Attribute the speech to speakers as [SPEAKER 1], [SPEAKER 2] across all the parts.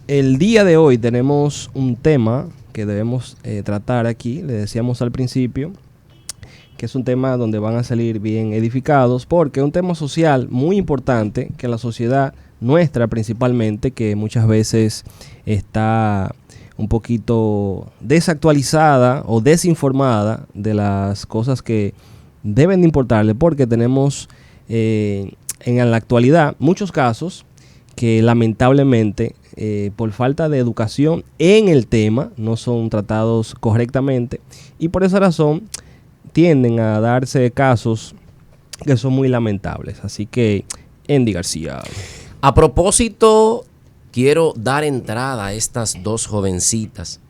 [SPEAKER 1] el día de hoy tenemos un tema que debemos tratar aquí. Le decíamos al principio que es un tema donde van a salir bien edificados, porque es un tema social muy importante que la sociedad nuestra principalmente, que muchas veces está un poquito desactualizada o desinformada de las cosas que deben de importarle, porque tenemos en la actualidad muchos casos que lamentablemente por falta de educación en el tema no son tratados correctamente, y por esa razón tienden a darse casos que son muy lamentables. Así que, Andy García.
[SPEAKER 2] A propósito, quiero dar entrada a estas dos jovencitas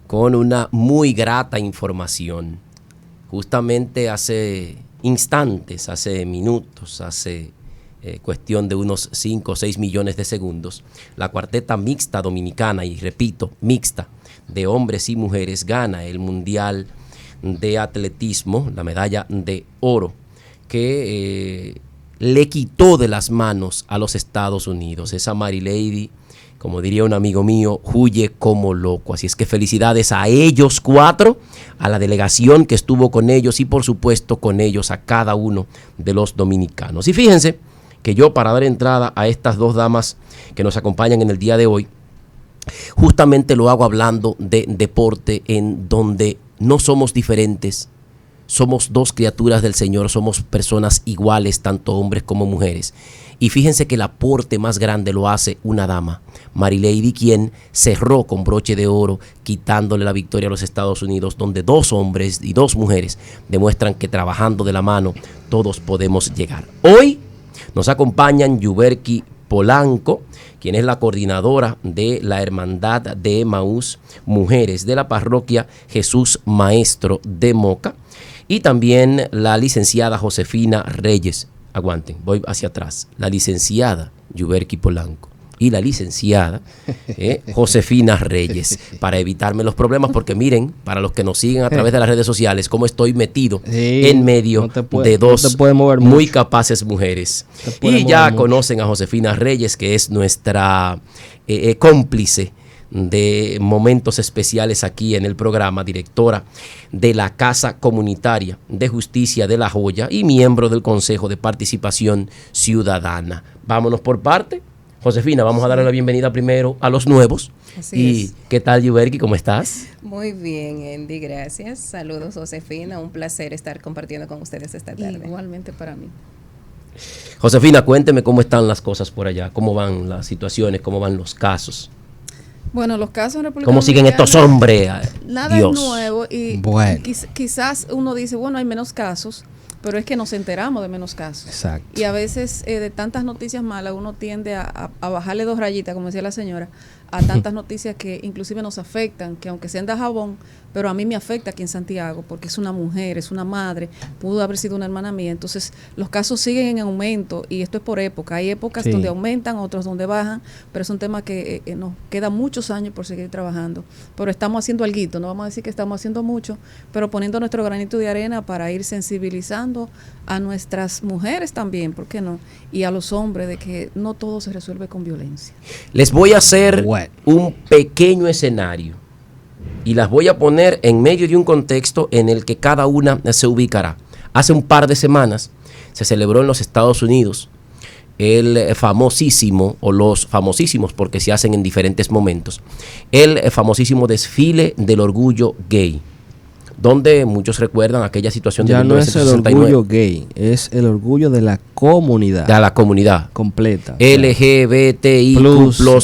[SPEAKER 2] con una muy grata información. Justamente hace instantes, hace minutos, hace cuestión de unos 5 o 6 millones de segundos, la cuarteta mixta dominicana, y repito, mixta, de hombres y mujeres, gana el Mundial de Atletismo, la medalla de oro, que le quitó de las manos a los Estados Unidos. Esa Marilady, como diría un amigo mío, huye como loco. Así es que felicidades a ellos 4, a la delegación que estuvo con ellos y por supuesto con ellos a cada uno de los dominicanos. Y fíjense que yo, para dar entrada a estas dos damas que nos acompañan en el día de hoy, justamente lo hago hablando de deporte, en donde no somos diferentes, somos dos criaturas del Señor, somos personas iguales, tanto hombres como mujeres. Y fíjense que el aporte más grande lo hace una dama, Marilady, quien cerró con broche de oro, quitándole la victoria a los Estados Unidos, donde 2 hombres y 2 mujeres demuestran que trabajando de la mano todos podemos llegar. Hoy nos acompañan Yuberki Polanco, quien es la coordinadora de la Hermandad de Emaús Mujeres de la parroquia Jesús Maestro de Moca, y también la licenciada Josefina Reyes. Aguanten, voy hacia atrás. La licenciada Yuberki Polanco y la licenciada Josefina Reyes, para evitarme los problemas, porque miren, para los que nos siguen a través de las redes sociales, cómo estoy metido en medio de dos muy capaces mujeres. Y ya conocen a Josefina Reyes, que es nuestra cómplice de momentos especiales aquí en el programa, directora de la Casa Comunitaria de Justicia de La Joya y miembro del Consejo de Participación Ciudadana. Vámonos por parte. Josefina, vamos a darle la bienvenida primero a los nuevos. Así es. ¿Qué tal, Yuberki? ¿Cómo estás?
[SPEAKER 3] Muy bien, Andy, gracias. Saludos, Josefina. Un placer estar compartiendo con ustedes esta tarde.
[SPEAKER 4] Igualmente para mí.
[SPEAKER 2] Josefina, cuénteme cómo están las cosas por allá, cómo van las situaciones, cómo van los casos.
[SPEAKER 4] Bueno, los casos en República
[SPEAKER 2] ¿Cómo siguen estos hombres?
[SPEAKER 4] Nada
[SPEAKER 2] Dios.
[SPEAKER 4] es nuevo y
[SPEAKER 1] bueno,
[SPEAKER 4] quizás uno dice, bueno, hay menos casos, pero es que nos enteramos de menos casos.
[SPEAKER 1] Exacto.
[SPEAKER 4] Y a veces de tantas noticias malas uno tiende a bajarle 2 rayitas, como decía la señora, a tantas noticias que inclusive nos afectan, que aunque sean de jabón, pero a mí me afecta aquí en Santiago, porque es una mujer, es una madre, pudo haber sido una hermana mía. Entonces los casos siguen en aumento, y esto es por época. Hay épocas donde aumentan, otras donde bajan, pero es un tema que nos queda muchos años por seguir trabajando. Pero estamos haciendo alguito, no vamos a decir que estamos haciendo mucho, pero poniendo nuestro granito de arena para ir sensibilizando a nuestras mujeres también, ¿por qué no? Y a los hombres, de que no todo se resuelve con violencia.
[SPEAKER 2] Les voy a hacer un pequeño escenario y las voy a poner en medio de un contexto en el que cada una se ubicará. Hace un par de semanas se celebró en los Estados Unidos el famosísimo, o los famosísimos porque se hacen en diferentes momentos, el famosísimo desfile del orgullo gay, donde muchos recuerdan aquella situación de 1969.
[SPEAKER 1] Ya no es el orgullo gay, es el orgullo de la comunidad.
[SPEAKER 2] De la comunidad.
[SPEAKER 1] Completa.
[SPEAKER 2] LGBTI+,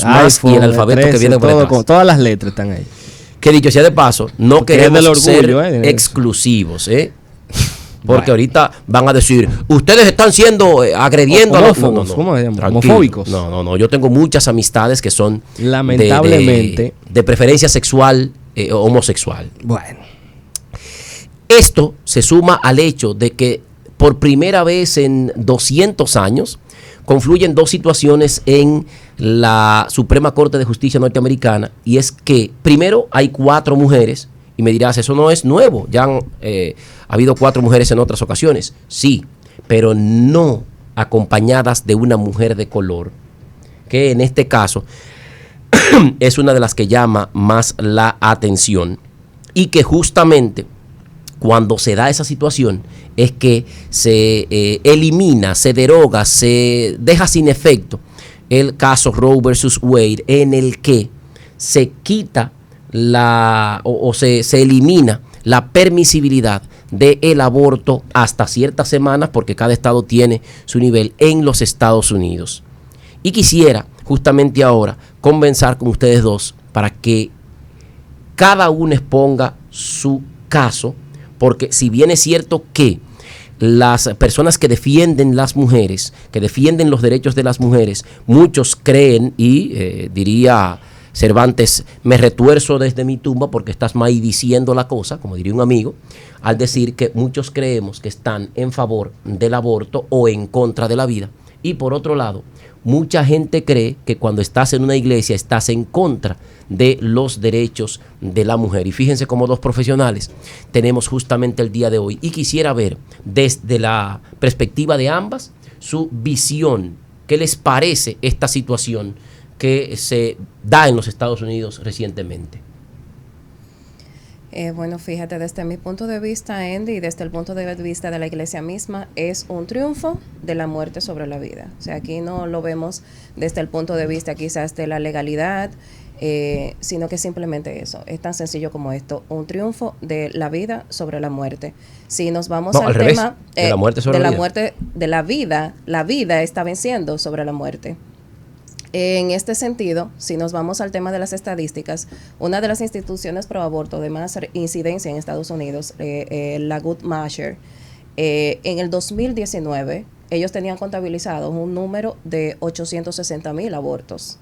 [SPEAKER 2] más, y el alfabeto 13, que viene por detrás.
[SPEAKER 1] Todas las letras están ahí.
[SPEAKER 2] Que dicho sea de paso, no
[SPEAKER 1] porque
[SPEAKER 2] queremos
[SPEAKER 1] orgullo,
[SPEAKER 2] ser exclusivos, porque ahorita van a decir, ustedes están siendo agrediendo
[SPEAKER 1] homófobos, ¿cómo se llama? Homofóbicos.
[SPEAKER 2] No, yo tengo muchas amistades que son
[SPEAKER 1] lamentablemente
[SPEAKER 2] de preferencia sexual homosexual.
[SPEAKER 1] Bueno.
[SPEAKER 2] Esto se suma al hecho de que por primera vez en 200 años confluyen 2 situaciones en la Suprema Corte de Justicia norteamericana, y es que primero hay 4 mujeres, y me dirás, eso no es nuevo, ya han habido 4 mujeres en otras ocasiones, sí, pero no acompañadas de una mujer de color, que en este caso es una de las que llama más la atención, y que justamente cuando se da esa situación es que se elimina, se deroga, se deja sin efecto el caso Roe versus Wade, en el que se quita se elimina la permisibilidad del aborto hasta ciertas semanas, porque cada estado tiene su nivel en los Estados Unidos. Y quisiera justamente ahora conversar con ustedes dos para que cada uno exponga su caso, porque si bien es cierto que las personas que defienden las mujeres, que defienden los derechos de las mujeres, muchos creen, y diría Cervantes, me retuerzo desde mi tumba porque estás diciendo la cosa, como diría un amigo, al decir que muchos creemos que están en favor del aborto o en contra de la vida. Y por otro lado, mucha gente cree que cuando estás en una iglesia estás en contra de los derechos de la mujer. Y fíjense cómo dos profesionales tenemos justamente el día de hoy. Y quisiera ver desde la perspectiva de ambas su visión. ¿Qué les parece esta situación que se da en los Estados Unidos recientemente?
[SPEAKER 3] Bueno, fíjate, desde mi punto de vista, Andy, y desde el punto de vista de la iglesia misma, es un triunfo de la muerte sobre la vida. O sea, aquí no lo vemos desde el punto de vista quizás de la legalidad, sino que simplemente eso, es tan sencillo como esto, un triunfo de la vida sobre la muerte. Si nos vamos al tema
[SPEAKER 2] de la muerte sobre
[SPEAKER 3] de
[SPEAKER 2] la
[SPEAKER 3] la
[SPEAKER 2] vida.
[SPEAKER 3] muerte de la vida está venciendo sobre la muerte. En este sentido, si nos vamos al tema de las estadísticas, una de las instituciones pro aborto de más incidencia en Estados Unidos, la Guttmacher, en el 2019, ellos tenían contabilizado un número de 860,000 abortos.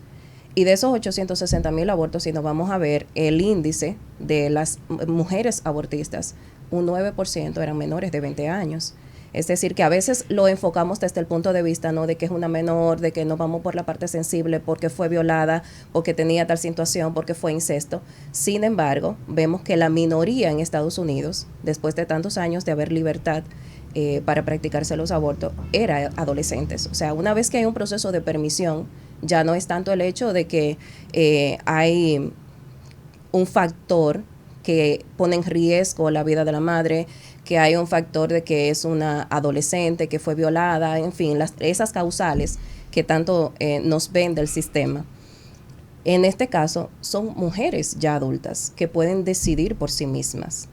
[SPEAKER 3] Y de esos 860,000 abortos, si nos vamos a ver el índice de las mujeres abortistas, un 9% eran menores de 20 años. Es decir, que a veces lo enfocamos desde el punto de vista, ¿no?, de que es una menor, de que no vamos por la parte sensible porque fue violada, porque tenía tal situación, porque fue incesto. Sin embargo, vemos que la minoría en Estados Unidos, después de tantos años de haber libertad para practicarse los abortos, era adolescentes. O sea, una vez que hay un proceso de permisión, ya no es tanto el hecho de que hay un factor que pone en riesgo la vida de la madre, que hay un factor de que es una adolescente que fue violada, en fin, esas causales que tanto nos vende el sistema. En este caso, son mujeres ya adultas que pueden decidir por sí mismas,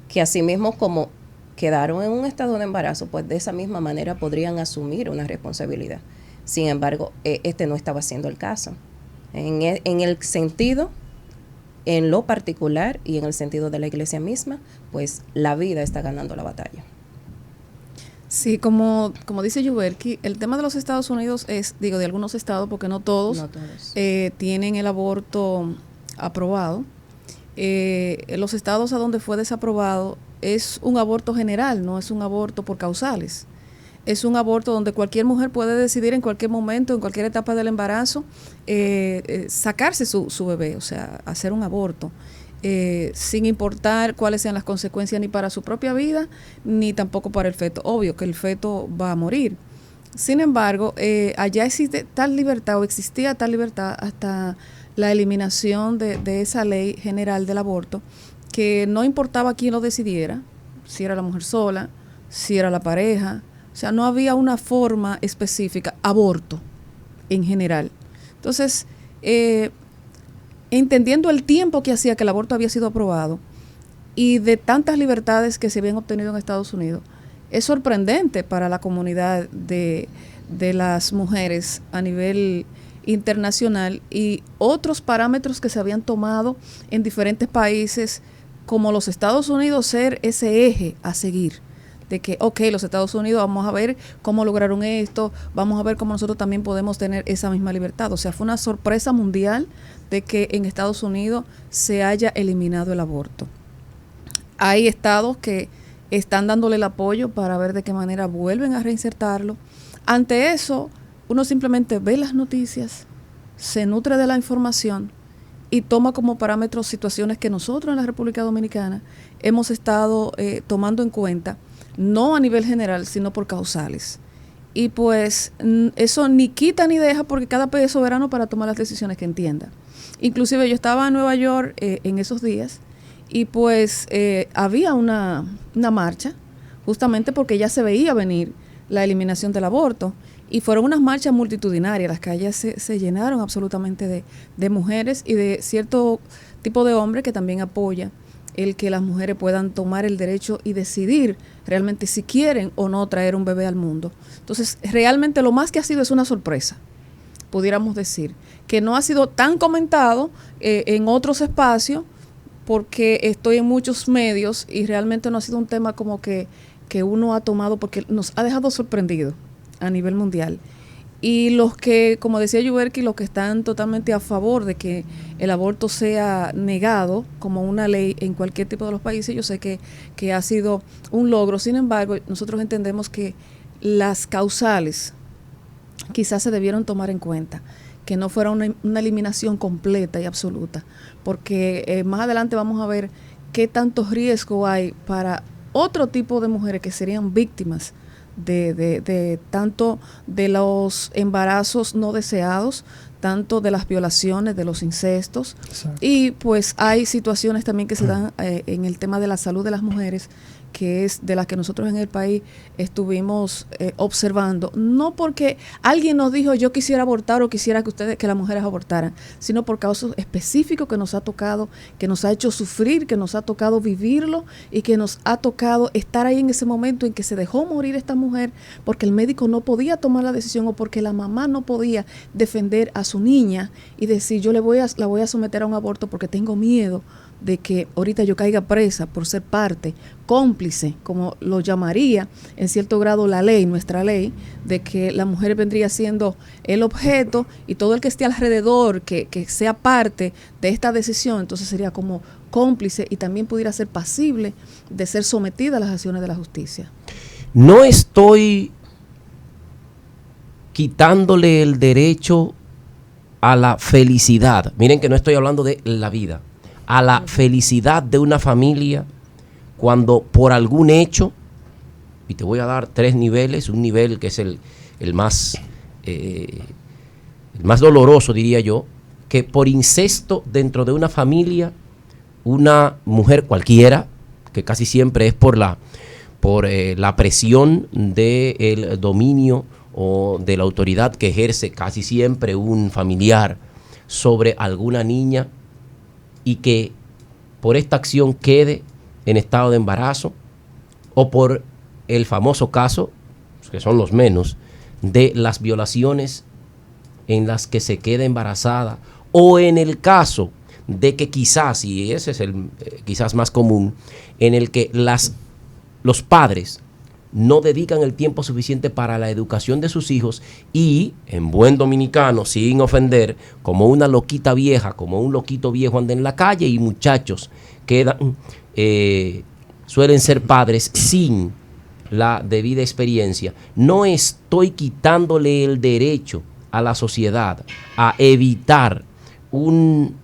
[SPEAKER 3] que asimismo como quedaron en un estado de embarazo, pues de esa misma manera podrían asumir una responsabilidad. Sin embargo, este no estaba siendo el caso. En el sentido, en lo particular y en el sentido de la iglesia misma, pues la vida está ganando la batalla.
[SPEAKER 4] Sí, como dice Yuberki, el tema de los Estados Unidos es, de algunos estados, porque no todos, tienen el aborto aprobado. Los estados a donde fue desaprobado es un aborto general, no es un aborto por causales. Es un aborto donde cualquier mujer puede decidir en cualquier momento, en cualquier etapa del embarazo, sacarse su bebé, o sea, hacer un aborto, sin importar cuáles sean las consecuencias ni para su propia vida, ni tampoco para el feto. Obvio que el feto va a morir. Sin embargo, allá existe tal libertad, o existía tal libertad hasta la eliminación de esa ley general del aborto, que no importaba quién lo decidiera, si era la mujer sola, si era la pareja. O sea, no había una forma específica, aborto en general. Entonces, entendiendo el tiempo que hacía que el aborto había sido aprobado y de tantas libertades que se habían obtenido en Estados Unidos, es sorprendente para la comunidad de las mujeres a nivel internacional y otros parámetros que se habían tomado en diferentes países, como los Estados Unidos, ser ese eje a seguir. De que, los Estados Unidos, vamos a ver cómo lograron esto, vamos a ver cómo nosotros también podemos tener esa misma libertad. O sea, fue una sorpresa mundial de que en Estados Unidos se haya eliminado el aborto. Hay estados que están dándole el apoyo para ver de qué manera vuelven a reinsertarlo. Ante eso, uno simplemente ve las noticias, se nutre de la información y toma como parámetros situaciones que nosotros en la República Dominicana hemos estado tomando en cuenta, no a nivel general, sino por causales. Y pues eso ni quita ni deja, porque cada país es soberano para tomar las decisiones que entienda. Inclusive yo estaba en Nueva York en esos días y pues había una marcha, justamente porque ya se veía venir la eliminación del aborto. Y fueron unas marchas multitudinarias, las calles se llenaron absolutamente de mujeres y de cierto tipo de hombre que también apoya el que las mujeres puedan tomar el derecho y decidir realmente si quieren o no traer un bebé al mundo. Entonces, realmente lo más que ha sido es una sorpresa, pudiéramos decir, que no ha sido tan comentado en otros espacios, porque estoy en muchos medios y realmente no ha sido un tema como que uno ha tomado, porque nos ha dejado sorprendidos a nivel mundial. Y los que, como decía Yuberki, los que están totalmente a favor de que el aborto sea negado como una ley en cualquier tipo de los países, yo sé que ha sido un logro. Sin embargo, nosotros entendemos que las causales quizás se debieron tomar en cuenta, que no fuera una eliminación completa y absoluta, porque más adelante vamos a ver qué tanto riesgo hay para otro tipo de mujeres que serían víctimas de tanto de los embarazos no deseados, tanto de las violaciones, de los incestos. Exacto. Y pues hay situaciones también que se dan en el tema de la salud de las mujeres, que es de las que nosotros en el país estuvimos observando, no porque alguien nos dijo yo quisiera abortar o quisiera que las mujeres abortaran, sino por casos específicos que nos ha tocado, que nos ha hecho sufrir, que nos ha tocado vivirlo y que nos ha tocado estar ahí en ese momento en que se dejó morir esta mujer porque el médico no podía tomar la decisión o porque la mamá no podía defender a su niña y decir yo la voy a someter a un aborto porque tengo miedo de que ahorita yo caiga presa por ser parte, cómplice, como lo llamaría en cierto grado la ley, nuestra ley, de que la mujer vendría siendo el objeto y todo el que esté alrededor, que sea parte de esta decisión, entonces sería como cómplice y también pudiera ser pasible de ser sometida a las acciones de la justicia.
[SPEAKER 2] No estoy quitándole el derecho a la felicidad. Miren que no estoy hablando de la vida. A la felicidad de una familia cuando por algún hecho, y te voy a dar 3 niveles, un nivel que es el más doloroso, diría yo, que por incesto dentro de una familia, una mujer cualquiera, que casi siempre es por la presión del dominio o de la autoridad que ejerce casi siempre un familiar sobre alguna niña, y que por esta acción quede en estado de embarazo, o por el famoso caso, que son los menos, de las violaciones en las que se queda embarazada, o en el caso de que quizás, y ese es el quizás más común, en el que los padres no dedican el tiempo suficiente para la educación de sus hijos y, en buen dominicano, sin ofender, como una loquita vieja, como un loquito viejo anda en la calle y muchachos quedan, suelen ser padres sin la debida experiencia. No estoy quitándole el derecho a la sociedad a evitar un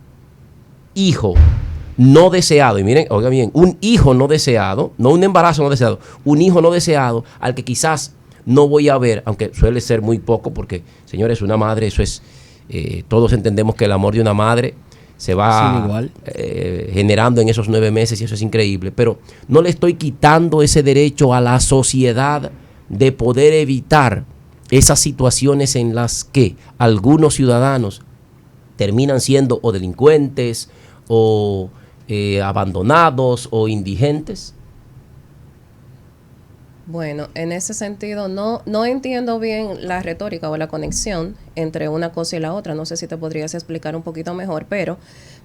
[SPEAKER 2] hijo no deseado, y miren, oigan bien, un hijo no deseado, no un embarazo no deseado, un hijo no deseado al que quizás no voy a ver, aunque suele ser muy poco, porque, señores, una madre, eso es, todos entendemos que el amor de una madre se va generando en esos 9 meses y eso es increíble, pero no le estoy quitando ese derecho a la sociedad de poder evitar esas situaciones en las que algunos ciudadanos terminan siendo o delincuentes o abandonados o indigentes.
[SPEAKER 3] Bueno, en ese sentido no entiendo bien la retórica o la conexión entre una cosa y la otra. No sé si te podrías explicar un poquito mejor, pero,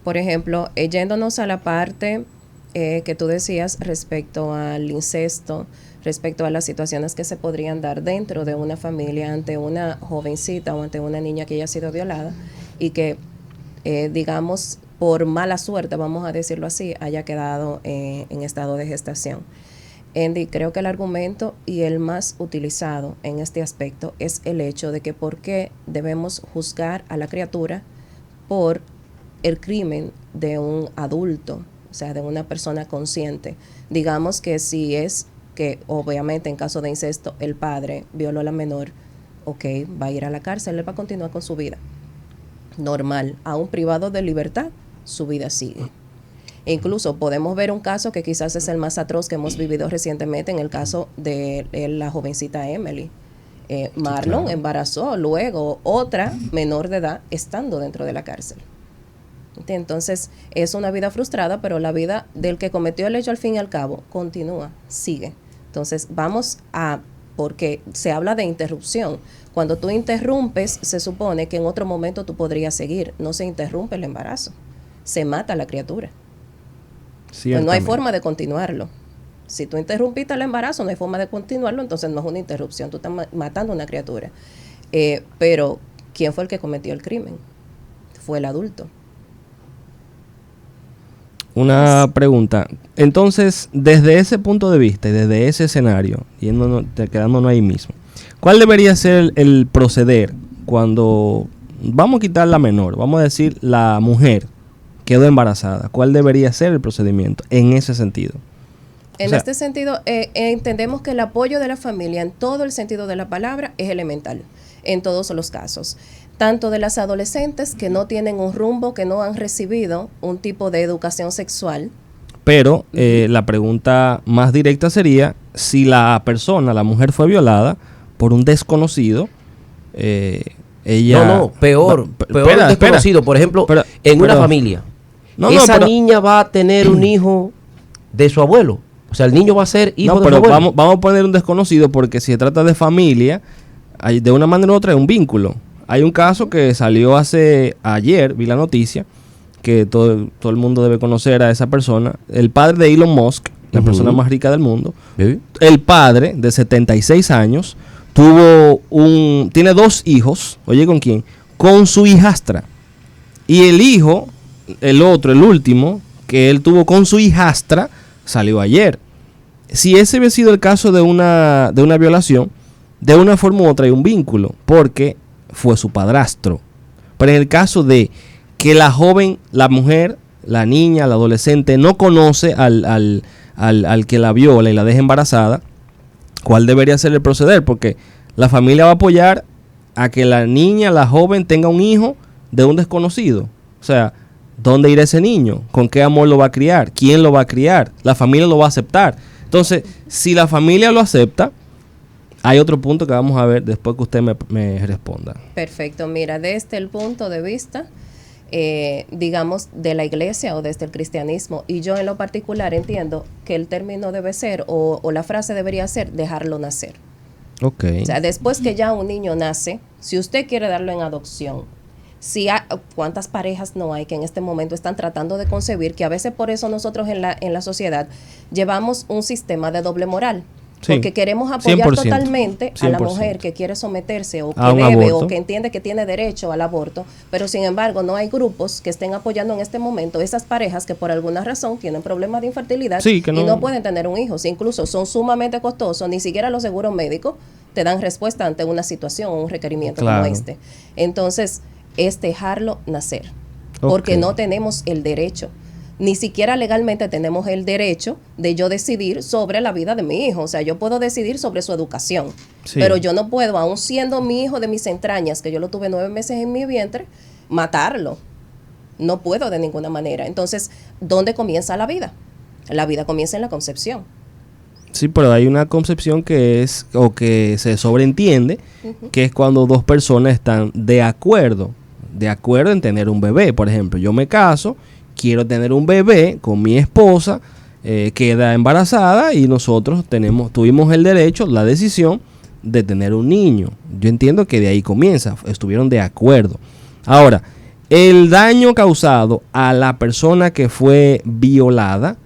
[SPEAKER 3] por ejemplo, yéndonos a la parte que tú decías respecto al incesto, respecto a las situaciones que se podrían dar dentro de una familia ante una jovencita o ante una niña que haya sido violada y que, digamos, por mala suerte, vamos a decirlo así, haya quedado en estado de gestación. Andy, creo que el argumento y el más utilizado en este aspecto es el hecho de que por qué debemos juzgar a la criatura por el crimen de un adulto, o sea, de una persona consciente. Digamos que si es que obviamente en caso de incesto el padre violó a la menor, ok, va a ir a la cárcel, él va a continuar con su vida normal, aún privado de libertad, su vida sigue. E incluso podemos ver un caso que quizás es el más atroz que hemos vivido recientemente, en el caso de la jovencita Emily. Marlon
[SPEAKER 1] claro.
[SPEAKER 3] embarazó luego otra menor de edad estando dentro de la cárcel. Entonces es una vida frustrada, pero la vida del que cometió el hecho al fin y al cabo continúa, sigue. Entonces vamos a, porque se habla de interrupción. Cuando tú interrumpes, se supone que en otro momento tú podrías seguir. No se interrumpe el embarazo, se mata a la criatura. Pues no hay
[SPEAKER 1] Ciertamente.
[SPEAKER 3] forma de continuarlo. Si tú interrumpiste el embarazo, no hay forma de continuarlo, entonces no es una interrupción, tú estás matando a una criatura. Pero, ¿quién fue el que cometió el crimen? Fue el adulto.
[SPEAKER 1] Una pregunta. Entonces, desde ese punto de vista y desde ese escenario, quedándonos ahí mismo, ¿cuál debería ser el proceder cuando vamos a quitar la menor? Vamos a decir, la mujer quedó embarazada. ¿Cuál debería ser el procedimiento en ese sentido?
[SPEAKER 3] En este sentido, entendemos que el apoyo de la familia en todo el sentido de la palabra es elemental, en todos los casos. Tanto de las adolescentes que no tienen un rumbo, que no han recibido un tipo de educación sexual.
[SPEAKER 1] Pero la pregunta más directa sería, si la persona, la mujer, fue violada por un desconocido, ella...
[SPEAKER 2] No, peor
[SPEAKER 1] Espera,
[SPEAKER 2] desconocido. Por ejemplo, en una familia. Esa niña va a tener un hijo de su abuelo. O sea, el niño va a ser hijo de su abuelo.
[SPEAKER 1] Vamos a poner un desconocido, porque si se trata de familia, de una manera u otra hay un vínculo. Hay un caso que salió ayer, vi la noticia, que todo el mundo debe conocer a esa persona. El padre de Elon Musk, la persona más rica del mundo.
[SPEAKER 2] ¿Sí?
[SPEAKER 1] El padre, de 76 años, tiene 2 hijos. Oye, ¿con quién? Con su hijastra. Y el hijo, el último, que él tuvo con su hijastra, salió ayer. Si ese hubiera sido el caso de una violación, de una forma u otra hay un vínculo, porque fue su padrastro. Pero en el caso de que la joven, la mujer, la niña, la adolescente no conoce al que la viola y la deja embarazada, ¿cuál debería ser el proceder? Porque la familia va a apoyar a que la niña, la joven, tenga un hijo de un desconocido. O sea, ¿dónde irá ese niño? ¿Con qué amor lo va a criar? ¿Quién lo va a criar? La familia lo va a aceptar. Entonces, si la familia lo acepta, hay otro punto que vamos a ver después que usted me responda.
[SPEAKER 3] Perfecto. Mira, desde el punto de vista, digamos, de la iglesia o desde el cristianismo, y yo en lo particular entiendo que el término debe ser, o la frase debería ser, dejarlo nacer.
[SPEAKER 1] Ok.
[SPEAKER 3] O sea, después que ya un niño nace, si usted quiere darlo en adopción, ¿cuántas parejas no hay que en este momento están tratando de concebir, que a veces por eso nosotros en la sociedad llevamos un sistema de doble moral?
[SPEAKER 1] Sí,
[SPEAKER 3] porque queremos apoyar
[SPEAKER 1] 100%,
[SPEAKER 3] totalmente a la
[SPEAKER 1] 100%.
[SPEAKER 3] mujer que quiere someterse o que
[SPEAKER 1] A un
[SPEAKER 3] debe
[SPEAKER 1] aborto.
[SPEAKER 3] o que entiende que tiene derecho al aborto, pero sin embargo no hay grupos que estén apoyando en este momento esas parejas que por alguna razón tienen problemas de infertilidad
[SPEAKER 1] Sí, que
[SPEAKER 3] y no pueden tener un hijo. Si incluso son sumamente costosos, ni siquiera los seguros médicos te dan respuesta ante una situación o un requerimiento
[SPEAKER 1] Claro.
[SPEAKER 3] como este. Entonces, es dejarlo nacer, porque
[SPEAKER 1] Ok.
[SPEAKER 3] no tenemos el derecho. Ni siquiera legalmente tenemos el derecho de yo decidir sobre la vida de mi hijo. O sea, yo puedo decidir sobre su educación,
[SPEAKER 1] Sí.
[SPEAKER 3] pero yo no puedo, aun siendo mi hijo de mis entrañas, que yo lo tuve 9 meses en mi vientre, matarlo. No puedo de ninguna manera. Entonces, ¿dónde comienza la vida? La vida comienza en la concepción.
[SPEAKER 1] Sí, pero hay una concepción que es, o que se sobreentiende, que es cuando 2 personas están de acuerdo en tener un bebé. Por ejemplo, yo me caso, quiero tener un bebé con mi esposa, queda embarazada y nosotros tuvimos el derecho, la decisión de tener un niño. Yo entiendo que de ahí comienza, estuvieron de acuerdo. Ahora, el daño causado a la persona que fue violada,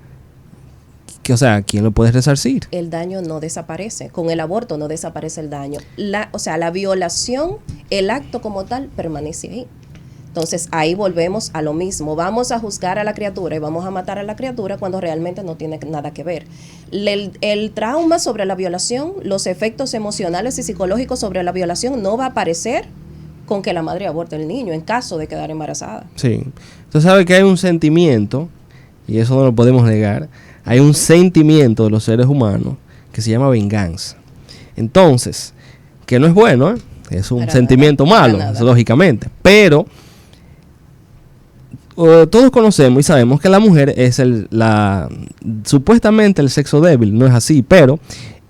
[SPEAKER 1] o sea, ¿quién lo puede resarcir?
[SPEAKER 3] El daño no desaparece. Con el aborto no desaparece el daño. O sea, la violación, el acto como tal, permanece ahí. Entonces, ahí volvemos a lo mismo. Vamos a juzgar a la criatura y vamos a matar a la criatura cuando realmente no tiene nada que ver. El trauma sobre la violación, los efectos emocionales y psicológicos sobre la violación no va a aparecer con que la madre aborte el niño en caso de quedar embarazada.
[SPEAKER 1] Sí. Usted sabe que hay un sentimiento, y eso no lo podemos negar, hay un sentimiento de los seres humanos que se llama venganza. Entonces, que no es bueno, ¿eh? Es un
[SPEAKER 3] Para
[SPEAKER 1] sentimiento
[SPEAKER 3] nada,
[SPEAKER 1] malo,
[SPEAKER 3] para nada.
[SPEAKER 1] lógicamente. Pero todos conocemos y sabemos que la mujer es supuestamente el sexo débil, no es así, pero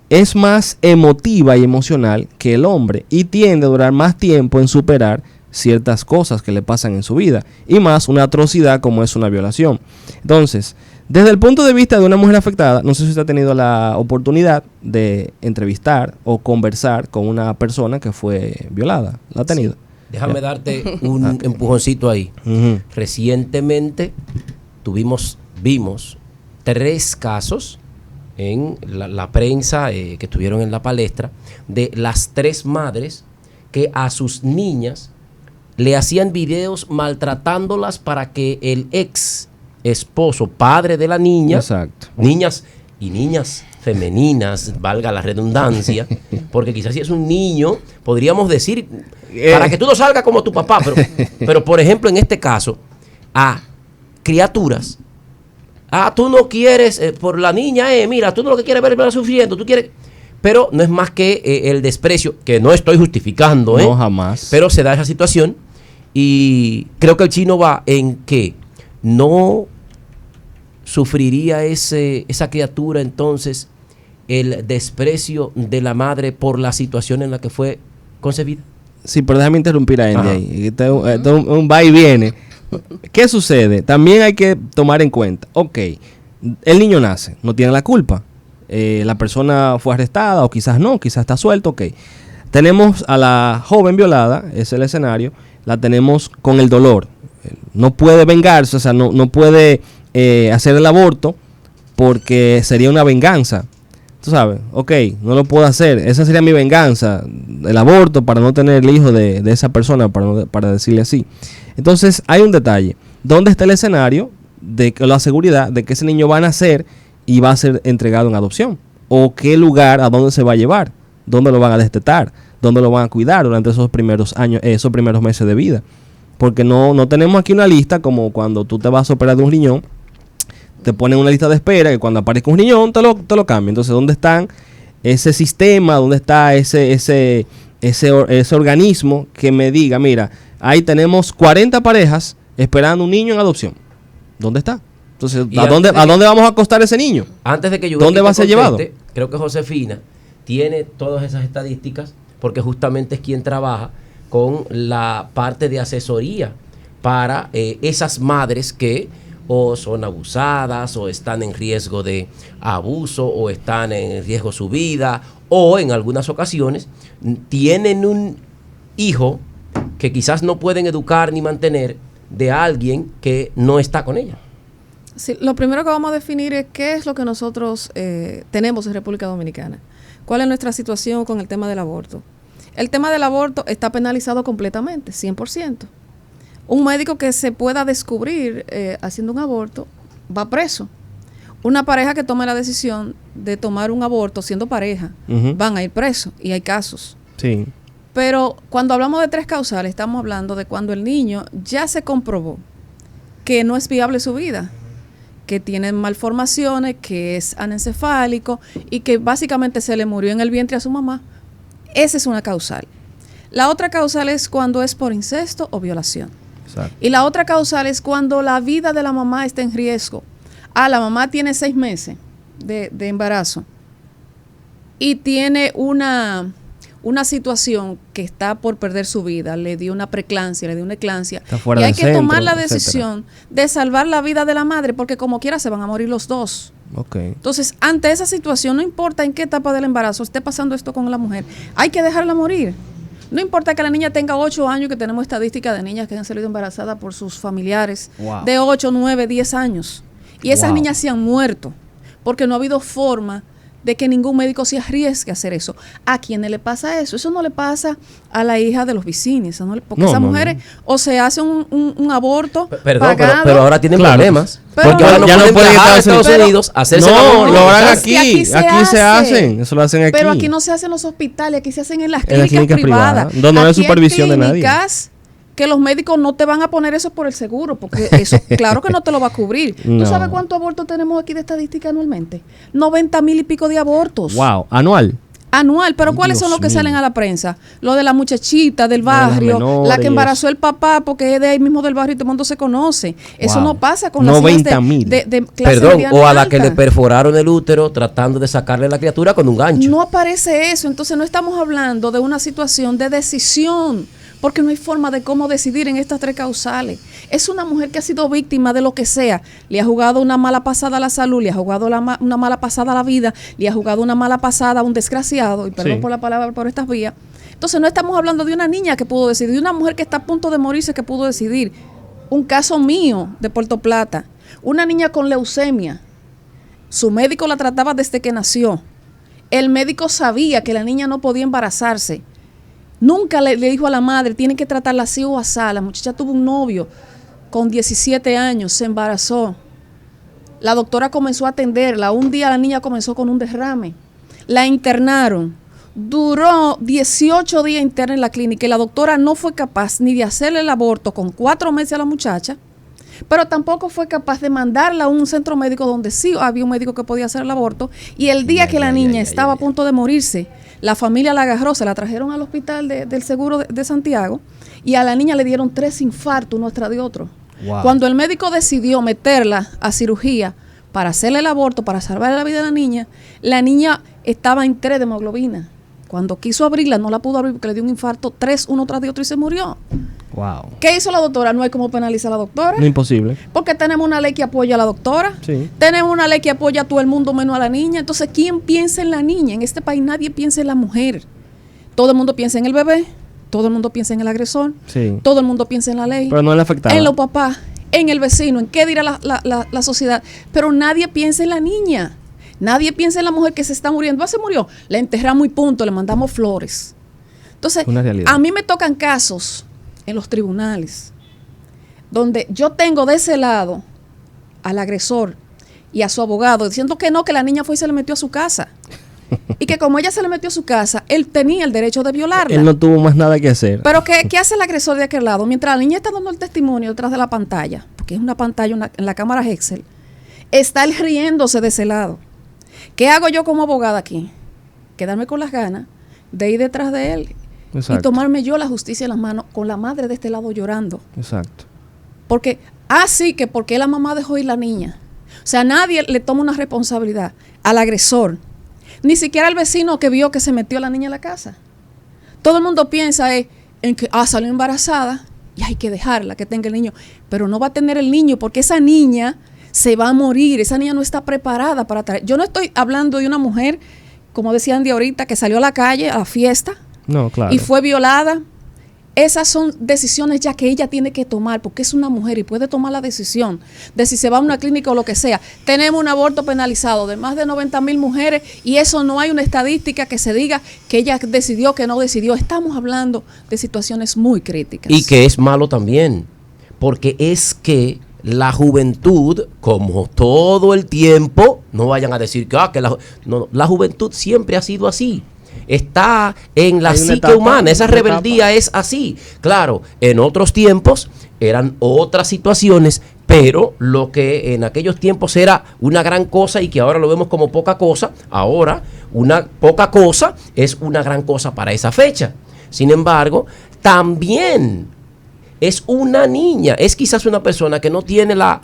[SPEAKER 1] es más emotiva y emocional que el hombre y tiende a durar más tiempo en superar ciertas cosas que le pasan en su vida, y más una atrocidad como es una violación. Entonces, desde el punto de vista de una mujer afectada, no sé si usted ha tenido la oportunidad de entrevistar o conversar con una persona que fue violada. ¿La ha tenido?
[SPEAKER 2] Déjame darte un empujoncito ahí.
[SPEAKER 1] Ujú.
[SPEAKER 2] Recientemente vimos 3 casos en la prensa que estuvieron en la palestra de las 3 madres que a sus niñas le hacían videos maltratándolas para que el ex esposo, padre de la niña,
[SPEAKER 1] Exacto.
[SPEAKER 2] niñas femeninas, valga la redundancia, porque quizás si es un niño, podríamos decir, para que tú no salgas como tu papá, pero por ejemplo en este caso, a criaturas, tú no quieres, por la niña, mira, tú no lo que quieres verla sufriendo, tú quieres, pero no es más que el desprecio, que no estoy justificando,
[SPEAKER 1] No, jamás.
[SPEAKER 2] pero se da esa situación y creo que el chino va en que no sufriría esa criatura entonces el desprecio de la madre por la situación en la que fue concebida.
[SPEAKER 1] Sí, pero déjame interrumpir a Andy
[SPEAKER 2] Ajá.
[SPEAKER 1] ahí. Esto es un va y viene. ¿Qué sucede? También hay que tomar en cuenta, ok, el niño nace, no tiene la culpa. La persona fue arrestada o quizás no, quizás está suelto, ok. Tenemos a la joven violada, ese es el escenario, la tenemos con el dolor. No puede vengarse, o sea, no puede hacer el aborto porque sería una venganza. Tú sabes, ok, no lo puedo hacer, esa sería mi venganza, el aborto para no tener el hijo de esa persona, para decirle así. Entonces hay un detalle, ¿dónde está el escenario de la seguridad de que ese niño va a nacer y va a ser entregado en adopción? ¿O qué lugar, a dónde se va a llevar? ¿Dónde lo van a destetar? ¿Dónde lo van a cuidar durante esos primeros años, esos primeros meses de vida? Porque no tenemos aquí una lista como cuando tú te vas a operar de un riñón, te ponen una lista de espera que cuando aparezca un riñón te lo cambian. Entonces, ¿dónde están ese sistema? ¿Dónde está ese organismo que me diga, mira, ahí tenemos 40 parejas esperando un niño en adopción? ¿Dónde está? Entonces, ¿a dónde vamos a acostar ese niño?
[SPEAKER 2] Antes de que yo
[SPEAKER 1] ¿Dónde va a ser llevado?
[SPEAKER 2] Creo que Josefina tiene todas esas estadísticas porque justamente es quien trabaja con la parte de asesoría para esas madres que o son abusadas o están en riesgo de abuso o están en riesgo su vida o en algunas ocasiones tienen un hijo que quizás no pueden educar ni mantener de alguien que no está con ella.
[SPEAKER 4] Sí, lo primero que vamos a definir es qué es lo que nosotros tenemos en República Dominicana. ¿Cuál es nuestra situación con el tema del aborto? El tema del aborto está penalizado completamente, 100%. Un médico que se pueda descubrir haciendo un aborto va preso. Una pareja que tome la decisión de tomar un aborto siendo pareja, van a ir presos y hay casos.
[SPEAKER 1] Sí.
[SPEAKER 4] Pero cuando hablamos de 3 causales, estamos hablando de cuando el niño ya se comprobó que no es viable su vida, que tiene malformaciones, que es anencefálico y que básicamente se le murió en el vientre a su mamá. Esa es una causal. La otra causal es cuando es por incesto o violación.
[SPEAKER 1] Exacto.
[SPEAKER 4] Y la otra causal es cuando la vida de la mamá está en riesgo. La mamá tiene 6 meses de embarazo y tiene una situación que está por perder su vida, le dio una preeclampsia, le dio una eclampsia, y hay que tomar la decisión de salvar la vida de la madre porque como quiera se van a morir los dos.
[SPEAKER 1] Okay.
[SPEAKER 4] Entonces, ante esa situación, no importa en qué etapa del embarazo esté pasando esto con la mujer, hay que dejarla morir. No importa que la niña tenga 8 años, que tenemos estadísticas de niñas que han salido embarazadas por sus familiares,
[SPEAKER 1] Wow.
[SPEAKER 4] de 8, 9, 10 años. Y esas
[SPEAKER 1] Wow.
[SPEAKER 4] niñas se han muerto porque no ha habido forma de que ningún médico se arriesgue a hacer eso. ¿A quiénes le pasa eso? Eso no le pasa a la hija de los vecinos, porque esas mujeres o se hacen un aborto
[SPEAKER 2] Perdón,
[SPEAKER 4] pagado.
[SPEAKER 2] pero ahora tienen problemas.
[SPEAKER 4] Pero
[SPEAKER 2] porque ahora no
[SPEAKER 1] ya no
[SPEAKER 2] pueden
[SPEAKER 1] pueden
[SPEAKER 2] viajar a
[SPEAKER 1] estar-
[SPEAKER 2] Estados Unidos a hacerse
[SPEAKER 1] No,
[SPEAKER 2] el aborto.
[SPEAKER 1] lo harán
[SPEAKER 4] Es que
[SPEAKER 1] aquí. Aquí se hacen. Eso lo hacen aquí.
[SPEAKER 4] Pero aquí no se hacen en los hospitales, aquí se hacen en las
[SPEAKER 1] En las
[SPEAKER 4] clínicas
[SPEAKER 1] clínicas
[SPEAKER 4] privadas.
[SPEAKER 1] privadas, donde no hay
[SPEAKER 4] Aquí
[SPEAKER 1] supervisión de nadie.
[SPEAKER 4] clínicas que los médicos no te van a poner eso por el seguro, porque eso claro que no te lo va a cubrir.
[SPEAKER 1] No.
[SPEAKER 4] ¿Tú sabes cuántos abortos tenemos aquí de estadística anualmente? 90,000 y pico de abortos.
[SPEAKER 1] Wow, anual.
[SPEAKER 4] Anual, pero
[SPEAKER 1] Ay,
[SPEAKER 4] ¿cuáles son
[SPEAKER 1] Dios
[SPEAKER 4] los que
[SPEAKER 1] mío.
[SPEAKER 4] salen a la prensa? Lo de la muchachita del
[SPEAKER 1] Lo de las
[SPEAKER 4] barrio,
[SPEAKER 1] menores
[SPEAKER 4] la que
[SPEAKER 1] y
[SPEAKER 4] embarazó el papá porque es de ahí mismo del barrio y todo el mundo se conoce. Eso
[SPEAKER 1] Wow.
[SPEAKER 4] no pasa con las hijas
[SPEAKER 1] 90,000.
[SPEAKER 4] de clase
[SPEAKER 2] Perdón,
[SPEAKER 4] mediana
[SPEAKER 2] o a la
[SPEAKER 4] alta.
[SPEAKER 2] que le perforaron el útero tratando de sacarle la criatura con un gancho.
[SPEAKER 4] No aparece eso, entonces no estamos hablando de una situación de decisión, porque no hay forma de cómo decidir en estas tres causales. Es una mujer que ha sido víctima de lo que sea, le ha jugado una mala pasada a la salud, le ha jugado una mala pasada a la vida, le ha jugado una mala pasada a un desgraciado, y perdón
[SPEAKER 1] Sí.
[SPEAKER 4] por la palabra por estas vías. Entonces no estamos hablando de una niña que pudo decidir, de una mujer que está a punto de morirse que pudo decidir. Un caso mío de Puerto Plata, una niña con leucemia, su médico la trataba desde que nació. El médico sabía que la niña no podía embarazarse. Nunca le dijo a la madre, tienen que tratarla así o asá. La muchacha tuvo un novio con 17 años, se embarazó. La doctora comenzó a atenderla. Un día la niña comenzó con un derrame. La internaron. Duró 18 días interna en la clínica y la doctora no fue capaz ni de hacerle el aborto con 4 meses a la muchacha, pero tampoco fue capaz de mandarla a un centro médico donde sí había un médico que podía hacer el aborto. Y el día que la niña estaba a punto de morirse, la familia la agarró, se la trajeron al hospital del seguro de Santiago y a la niña le dieron 3 infartos uno tras de otro.
[SPEAKER 1] Wow.
[SPEAKER 4] Cuando el médico decidió meterla a cirugía para hacerle el aborto, para salvar la vida de la niña estaba en 3 de hemoglobina. Cuando quiso abrirla, no la pudo abrir porque le dio un infarto, 3 uno tras de otro y se murió.
[SPEAKER 1] Wow.
[SPEAKER 4] ¿Qué hizo la doctora? No hay cómo penalizar a la doctora.
[SPEAKER 1] No, imposible.
[SPEAKER 4] Porque tenemos una ley que apoya a la doctora.
[SPEAKER 1] Sí.
[SPEAKER 4] Tenemos una ley que apoya a todo el mundo menos a la niña. Entonces, ¿quién piensa en la niña? En este país nadie piensa en la mujer. Todo el mundo piensa en el bebé. Todo el mundo piensa en el agresor.
[SPEAKER 1] Sí.
[SPEAKER 4] Todo el mundo piensa en la ley.
[SPEAKER 1] Pero no le afectaba.
[SPEAKER 4] En los papás. En el vecino. En qué dirá la sociedad. Pero nadie piensa en la niña. Nadie piensa en la mujer que se está muriendo. Se murió. La enterramos y punto. Le mandamos flores. Entonces,
[SPEAKER 1] Una realidad.
[SPEAKER 4] a mí me tocan casos en los tribunales donde yo tengo de ese lado al agresor y a su abogado diciendo que no, que la niña fue y se le metió a su casa. Y que como ella se le metió a su casa, él tenía el derecho de violarla.
[SPEAKER 1] Él no tuvo más nada que hacer.
[SPEAKER 4] Pero ¿qué hace el agresor de aquel lado? Mientras la niña está dando el testimonio detrás de la pantalla, porque es una pantalla en la cámara Excel, está él riéndose de ese lado. ¿Qué hago yo como abogada aquí? Quedarme con las ganas de ir detrás de él
[SPEAKER 1] Exacto.
[SPEAKER 4] y tomarme yo la justicia en las manos con la madre de este lado llorando.
[SPEAKER 1] Exacto.
[SPEAKER 4] Porque, sí, que porque la mamá dejó ir la niña. O sea, nadie le toma una responsabilidad al agresor. Ni siquiera al vecino que vio que se metió la niña en la casa. Todo el mundo piensa en que salió embarazada y hay que dejarla que tenga el niño. Pero no va a tener el niño porque esa niña se va a morir. Esa niña no está preparada para traer. Yo no estoy hablando de una mujer, como decía Andy ahorita, que salió a la calle, a la fiesta,
[SPEAKER 1] No, claro.
[SPEAKER 4] y fue violada. Esas son decisiones ya que ella tiene que tomar porque es una mujer y puede tomar la decisión de si se va a una clínica o lo que sea. Tenemos un aborto penalizado de más de 90,000 mujeres y eso no hay una estadística que se diga que ella decidió, que no decidió. Estamos hablando de situaciones muy críticas.
[SPEAKER 2] Y que es malo también, porque es que la juventud, como todo el tiempo, no vayan a decir que la juventud siempre ha sido así. Está en la
[SPEAKER 1] Hay una
[SPEAKER 2] psique
[SPEAKER 1] etapa,
[SPEAKER 2] humana, esa
[SPEAKER 1] una
[SPEAKER 2] rebeldía es así. Claro, en otros tiempos eran otras situaciones, pero lo que en aquellos tiempos era una gran cosa y que ahora lo vemos como poca cosa, ahora una poca cosa es una gran cosa para esa fecha. Sin embargo, también es una niña, es quizás una persona que no tiene la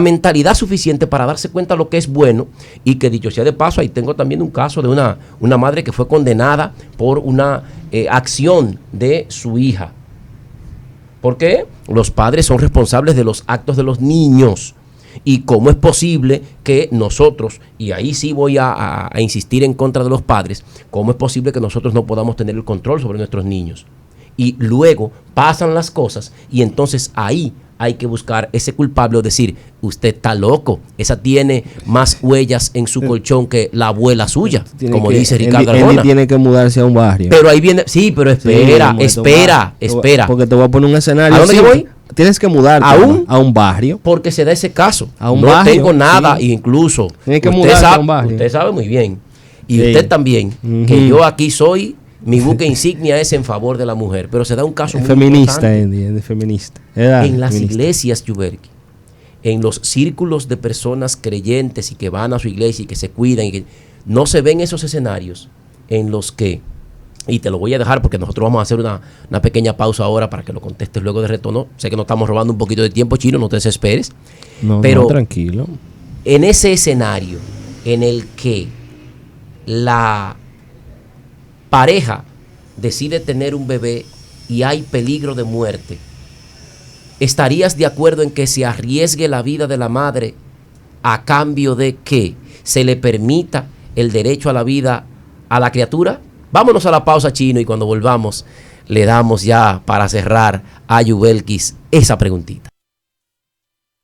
[SPEAKER 2] mentalidad suficiente para darse cuenta de lo que es bueno y que, dicho sea de paso, ahí tengo también un caso de una madre que fue condenada por una acción de su hija. Porque los padres son responsables de los actos de los niños. Y cómo es posible que nosotros, y ahí sí voy a insistir en contra de los padres, cómo es posible que nosotros no podamos tener el control sobre nuestros niños. Y luego pasan las cosas y entonces ahí hay que buscar ese culpable o decir, usted está loco, esa tiene más huellas en su colchón que la abuela suya, como dice Ricardo
[SPEAKER 1] Andy
[SPEAKER 2] Arjona.
[SPEAKER 1] tiene que mudarse a un barrio.
[SPEAKER 2] Pero ahí viene, sí, pero espera, espera.
[SPEAKER 1] Porque te voy a poner un escenario.
[SPEAKER 2] ¿A dónde yo voy?
[SPEAKER 1] Tienes que mudarte a un barrio.
[SPEAKER 2] Porque se da ese caso.
[SPEAKER 1] A un
[SPEAKER 2] no
[SPEAKER 1] barrio,
[SPEAKER 2] tengo nada,
[SPEAKER 1] sí.
[SPEAKER 2] incluso.
[SPEAKER 1] Tienes que
[SPEAKER 2] usted
[SPEAKER 1] mudarte
[SPEAKER 2] sabe,
[SPEAKER 1] a un barrio.
[SPEAKER 2] Usted sabe muy bien. Y
[SPEAKER 1] Sí.
[SPEAKER 2] usted también,
[SPEAKER 1] Ujú.
[SPEAKER 2] que yo aquí soy Mi buque insignia es en favor de la mujer, pero se da un caso muy
[SPEAKER 1] feminista,
[SPEAKER 2] importante.
[SPEAKER 1] Andy, feminista.
[SPEAKER 2] En las
[SPEAKER 1] feminista.
[SPEAKER 2] iglesias, Yuberki, en los círculos de personas creyentes y que van a su iglesia y que se cuidan, y que no se ven esos escenarios en los que, y te lo voy a dejar porque nosotros vamos a hacer una pequeña pausa ahora para que lo contestes luego de retorno. Sé que nos estamos robando un poquito de tiempo, Chino, no te desesperes. Pero
[SPEAKER 1] tranquilo.
[SPEAKER 2] En ese escenario en el que la pareja decide tener un bebé y hay peligro de muerte, ¿estarías de acuerdo en que se arriesgue la vida de la madre a cambio de que se le permita el derecho a la vida a la criatura? Vámonos a la pausa, Chino, y cuando volvamos le damos ya para cerrar a Yubelkis esa preguntita.